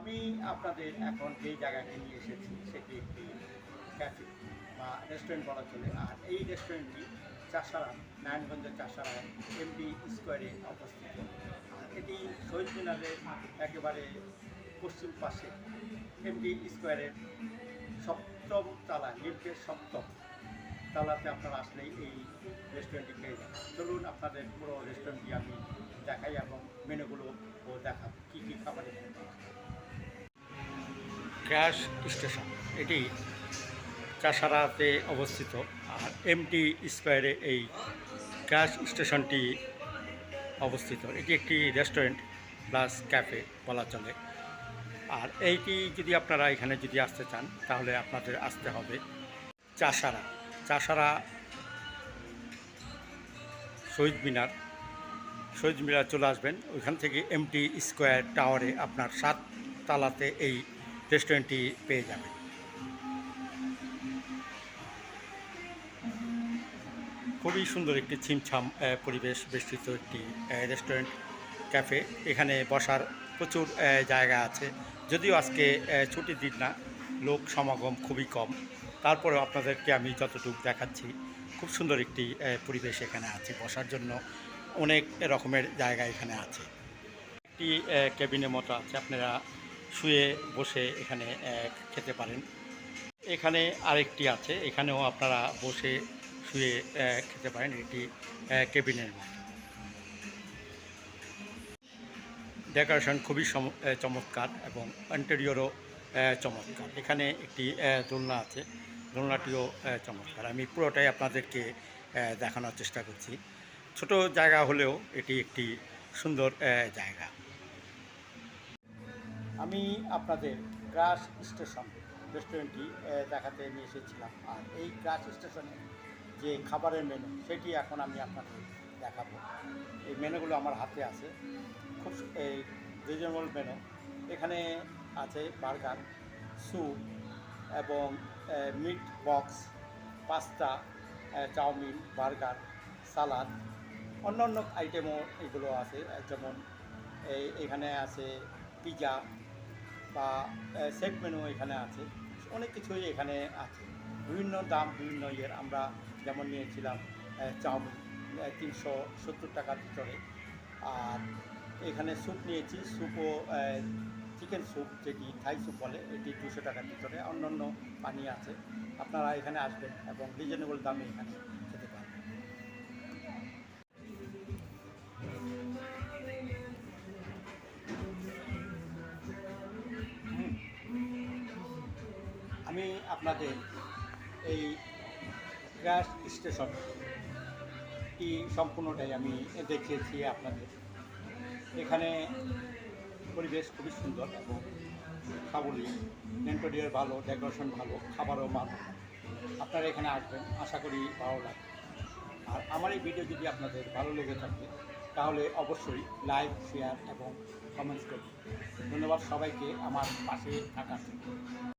আমি আপনাদের এখন যেই জায়গাটি নিয়ে এসেছি সেটি একটি ক্যাফে বা রেস্টুরেন্ট বলা চলে। আর এই রেস্টুরেন্টটি চাষারা, নারায়ণগঞ্জের চাষারায় এমডি স্কোয়ারে অবস্থিত। আর এটি শহীদ মিনারের একেবারে পশ্চিম পাশে এমডি স্কোয়ারের সপ্তম তালা, লিফটের সপ্তম তালাতে আপনারা আসলেই এই রেস্টুরেন্টটি পেয়ে যাবেন। চলুন আপনাদের পুরো রেস্টুরেন্টটি আমি দেখাই এবং মেনুগুলো দেখাব কী কী খাবার এখানে পাওয়া যায়। গ্যাস স্টেশন এটি চাষারাতে অবস্থিত। আর এমটি স্কোয়ারে এই গ্যাস স্টেশনটি অবস্থিত। এটি একটি রেস্টুরেন্ট প্লাস ক্যাফে বলা চলে। আর এইটি যদি আপনারা এখানে যদি আসতে চান তাহলে আপনাদের আসতে হবে চাষারা শহীদ মিনার চলে আসবেন। ওইখান থেকে এমটি স্কোয়ার টাওয়ারে আপনার 7 তালাতে এই রেস্টুরেন্টটি পেয়ে যাবেন। খুবই সুন্দর একটি ছিমছাম পরিবেশ বেষ্টিত একটি রেস্টুরেন্ট ক্যাফে। এখানে বসার প্রচুর জায়গা আছে। যদিও আজকে ছুটির দিন না, লোক সমাগম খুবই কম, তারপরেও আপনাদেরকে আমি যতটুকু দেখাচ্ছি খুব সুন্দর একটি পরিবেশ এখানে আছে। বসার জন্য অনেক রকমের জায়গা এখানে আছে। একটি কেবিনের মতো আছে, আপনারা শুয়ে বসে এখানে খেতে পারেন। এখানে আরেকটি আছে, এখানেও আপনারা বসে শুয়ে খেতে পারেন। এটি কেবিনের মতো। ডেকোরেশন খুবই চমৎকার এবং ইন্টেরিয়রও চমৎকার। এখানে একটি দোলনা আছে, দোলনাটিও চমৎকার। আমি পুরোটাই আপনাদেরকে দেখানোর চেষ্টা করছি। ছোট জায়গা হলেও এটি একটি সুন্দর জায়গা। আমি আপনাদের গ্যাস স্টেশন রেস্টুরেন্টটি দেখাতে নিয়ে এসেছিলাম। আর এই গ্যাস স্টেশনে যে খাবারের মেনু সেটি এখন আমি আপনাদের দেখাবো। এই মেনুগুলো আমার হাতে আছে, খুব এই রিজনেবল মেনু। এখানে আছে বার্গার, স্যুপ এবং meat box, pasta, chowmein, burger, salad, অন্যান্য আইটেমও এগুলো আছে। যেমন এখানে আছে পিজা বা সেট মেনু এখানে আছে। অনেক কিছুই এখানে আছে, বিভিন্ন দাম, বিভিন্ন ইয়ের। আমরা যেমন নিয়েছিলাম চাউমিন 370 টাকার ভিতরে। আর এখানে স্যুপ নিয়েছি, স্যুপও চিকেন স্যুপ যেটি থাই স্যুপ বলে, এটি 200 টাকার ভিতরে। অন্যান্য পানি আছে। আপনারা এখানে আসবেন এবং রিজনেবল দামে এখানে খেতে পারবেন। আমি আপনাদের এই গ্যাস স্টেশনটি সম্পূর্ণটাই আমি দেখিয়েছি আপনাদের। এখানে পরিবেশ খুবই সুন্দর এবং সাবলীল, ইন্টেরিয়র ভালো, ডেকোরেশন ভালো, খাবারও ভালো। আপনারা এখানে আসবেন, আশা করি ভালো লাগবে। আর আমার এই ভিডিও যদি আপনাদের ভালো লেগে থাকে তাহলে অবশ্যই লাইক, শেয়ার এবং কমেন্টস করবেন। ধন্যবাদ সবাইকে আমার পাশে থাকার জন্য।